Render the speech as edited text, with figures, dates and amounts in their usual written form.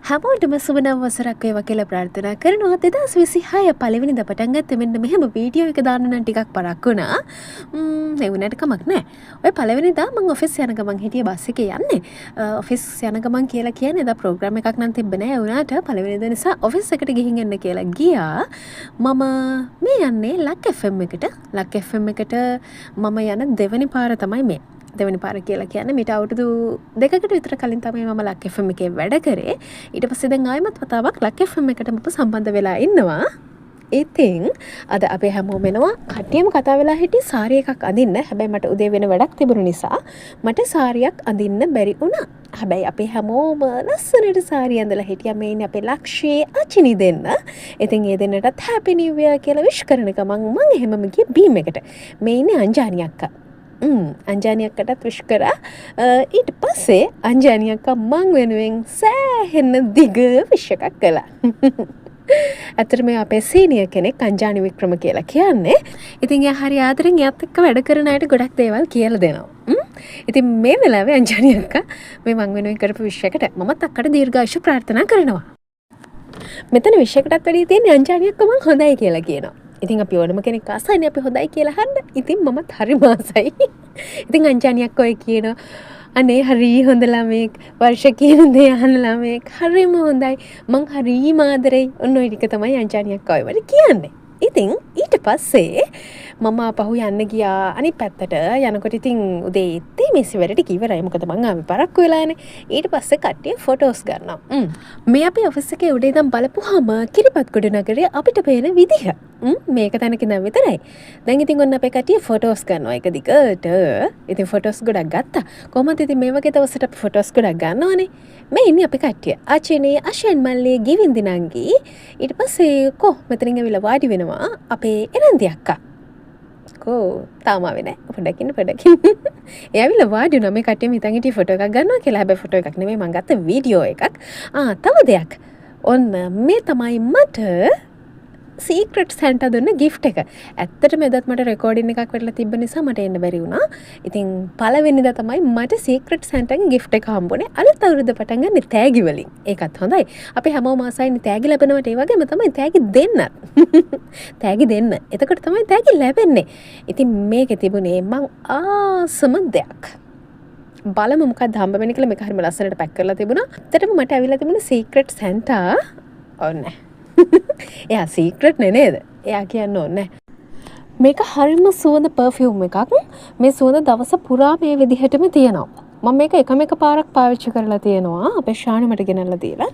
හැමෝටම සුබ නව වසරක් වේවා කියලා ප්‍රාර්ථනා කරනවා. 2026 පළවෙනිදා පටන් ගත්ත මෙන්න මෙහෙම වීඩියෝ එක දාන්න නම් ටිකක් පරක් වුණා. ඒ වුණාට කමක් නැහැ. ඔය පළවෙනිදා මම ඔෆිස් යන ගමන් හිටියේ බස් එකේ යන්නේ. ඔෆිස් යන ගමන් කියලා කියන්නේ එදා ප්‍රෝග්‍රෑම් එකක් නම් තිබ්බේ නැහැ. ඒ වුණාට පළවෙනිදා නිසා ඔෆිස් එකට ගිහින් එන්න කියලා ගියා. මම මේ යන්නේ ලක් FM එකට. ලක් FM එකට මම යන දෙවෙනි පාර තමයි මේ. දෙවනි පාර කියලා කියන්නේ මීට අවුරුදු 2කට විතර කලින් තමයි මම ලක් FM එකේ වැඩ කරේ. ඊට පස්සේ දැන් ආයෙමත් වතාවක් ලක් FM එකට මම සම්බන්ධ වෙලා ඉන්නවා. ඉතින් අද අපේ හැමෝම එනවා කට්ටියම කතා වෙලා හිටියේ සාරි එකක් අඳින්න. හැබැයි මට උදේ වෙන වැඩක් තිබුණු නිසා මට සාරියක් අඳින්න බැරි වුණා. හැබැයි අපේ හැමෝම ලස්සනට සාරි ඇඳලා හිටියා. මේ ඉන්නේ අපේ ලක්ෂයේ අචිනි දෙන්න. ඉතින් ඒ දෙන්නටත් හැපි නිව් ඉයර් කියලා විශ් කරන ගමන් මම එහෙමම ගියේ බීම් එකට. මේ ඉන්නේ අංජානි අක්කා. අංජානි අක්කටත් විශ් කරා. ඊට පස්සේ අංජානි අක්කා මං වෙනුවෙන් සෑහෙන දිග විශ් එකක් කළා. ඇත්තට මේ අපේ සීනියර් කෙනෙක් අංජානි වික්‍රම කියලා කියන්නේ. ඉතින් එයා හරි ආදරෙන් එයාත් එක්ක වැඩ කරන අයට ගොඩක් දේවල් කියලා දෙනවා. ඉතින් මේ වෙලාවේ අංජානි අක්කා මේ මං වෙනුවෙන් කරපු විශ් එකට මමත් අක්කට දීර්ඝායුෂ ප්‍රාර්ථනා කරනවා. මෙතන විශ් එකටත් වැඩි තියෙන්නේ අංජානි අක්කා මං හොඳයි කියලා කියනවා. ඉතින් අපි ඕනම කෙනෙක් ආසයිනේ අපි හොඳයි කියලා අහන්න. ඉතින් මමත් හරි ආසයි. ඉතින් අංජානි අක්කා ඔය කියනවා අනේ හරි හොඳ ළමෙක් වර්ෂ කියන දේ අහන ළමෙක් හරිම හොඳයි මං හරිම ආදරෙයි. ඔන්න ඔය ටික තමයි අංජානි අක්කා ඔය වල කියන්නේ. ඉතින් ඊට පස්සේ මම ආපහු යන්න ගියා අනිත් පැත්තට. යනකොට ඉතින් උදේ ඉත්තේ මෙසිවරට කිවරයි. මොකද මං ආවේ පරක්කු වෙලානේ. ඊට පස්සේ කට්ටිය ෆොටෝස් ගන්නවා. මේ අපේ ඔෆිස් එකේ උඩ ඉඳන් බලපුවාම කිරිපත්ගොඩ නගරේ අපිට පේන විදිහ. මේක තැනක ඉඳන් විතරයි. දැන් ඉතින් ඔන්න අපේ කට්ටිය ෆොටෝස් ගන්නවා එක දිගට. ඉතින් ෆොටෝස් ගොඩක් ගත්තා. කොහොමද ඉතින් මේ වගේ දවසට අපි ෆොටෝස් ගොඩක් ගන්නවනේ. මේ ඉන්නේ අපේ කට්ටිය. ආචිනේ අෂෙන් මල්ලේ ගිවින්දි නංගි. ඊට පස්සේ මෙතනින් ඇවිල්ලා වාඩි වෙනවා අපේ එනන්දි අක්කා. තාම ආවේ නැහැ. පොඩ්ඩකින්. එයා ඇවිල්ලා වාඩි වුණා. මේ කට්ටියම හිතන් හිටියේ ෆොටෝ එකක් ගන්නවා කියලා. හැබැයි ෆොටෝ එකක් නෙමෙයි මං ගත්ත වීඩියෝ එකක්. තව දෙයක්. ඔන්න මේ තමයි මට සීක්‍රට් සැන්ටා දුන්න ගිෆ්ට් එක. ඇත්තටම එදත් මට රෙකෝඩින් එකක් වෙලා තිබ්බ නිසා මට එන්න බැරි වුණා. ඉතින් පළවෙනිදා තමයි මට සීක්‍රට් සැන්ටාගේ ගිෆ්ට් එක හම්බුනේ. අලුත් අවුරුද්ද පටන් ගන්න තෑගි වලින්. ඒකත් හොඳයි. අපි හැමෝම ආසයිනේ තෑගි ලැබෙනවට ඒ වගේම තමයි තෑගි දෙන්නත්. තෑගි දෙන්න. එතකොට තමයි තෑගි ලැබෙන්නේ. ඉතින් මේකේ තිබුණේ මං ආසම දෙයක්. බලමු මොකක්ද හම්බ වෙන්නේ කියලා. මේක හරිම ලස්සනට පැක් කරලා තිබුණා. ඇත්තටම මට ඇවිල්ලා තිබුණේ සීක්‍රට් සැන්ටා. ඔන්න. එයා සීක්‍රට් නේද? එයා කියන්න ඕනේ. මේක හරිම සුවඳ පර්ෆියුම් එකක්. මේ සුවඳ දවස පුරා මේ විදිහටම තියෙනවා. මම මේක එකම එක පාරක් පාවිච්චි කරලා තියෙනවා. අපේ ශානු මට ගෙනල්ලා දීලා.